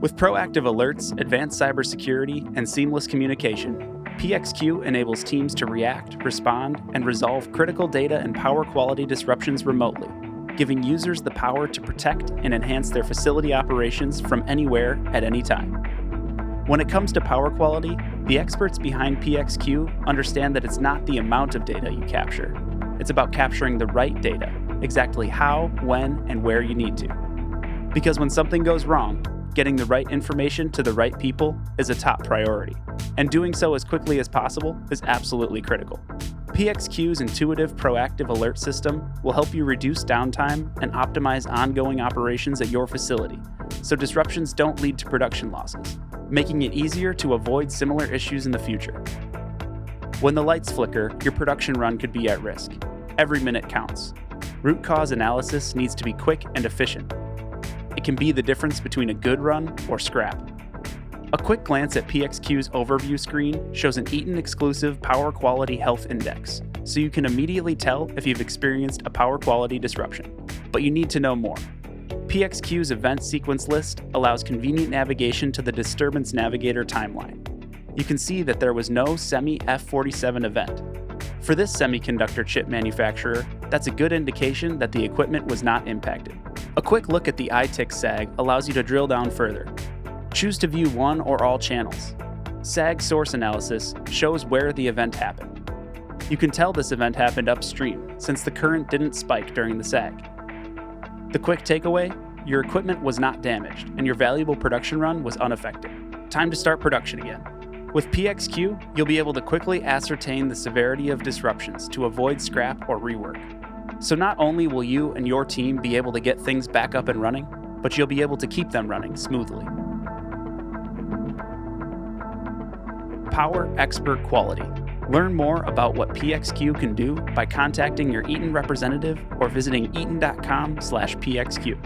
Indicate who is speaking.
Speaker 1: With proactive alerts, advanced cybersecurity, and seamless communication, PXQ enables teams to react, respond, and resolve critical data and power quality disruptions remotely, giving users the power to protect and enhance their facility operations from anywhere at any time. When it comes to power quality, the experts behind PXQ understand that it's not the amount of data you capture. It's about capturing the right data, exactly how, when, and where you need to. Because when something goes wrong, getting the right information to the right people is a top priority, and doing so as quickly as possible is absolutely critical. PXQ's intuitive proactive alert system will help you reduce downtime and optimize ongoing operations at your facility, so disruptions don't lead to production losses, making it easier to avoid similar issues in the future. When the lights flicker, your production run could be at risk. Every minute counts. Root cause analysis needs to be quick and efficient. It can be the difference between a good run or scrap. A quick glance at PXQ's overview screen shows an Eaton exclusive Power Quality Health Index, so you can immediately tell if you've experienced a power quality disruption. But you need to know more. PXQ's event sequence list allows convenient navigation to the Disturbance Navigator timeline. You can see that there was no SEMI-F47 event. For this semiconductor chip manufacturer, that's a good indication that the equipment was not impacted. A quick look at the iTick SAG allows you to drill down further. Choose to view one or all channels. SAG source analysis shows where the event happened. You can tell this event happened upstream, since the current didn't spike during the SAG. The quick takeaway: your equipment was not damaged, and your valuable production run was unaffected. Time to start production again. With PXQ, you'll be able to quickly ascertain the severity of disruptions to avoid scrap or rework. So not only will you and your team be able to get things back up and running, but you'll be able to keep them running smoothly. Power Xpert Quality. Learn more about what PXQ can do by contacting your Eaton representative or visiting eaton.com/PXQ.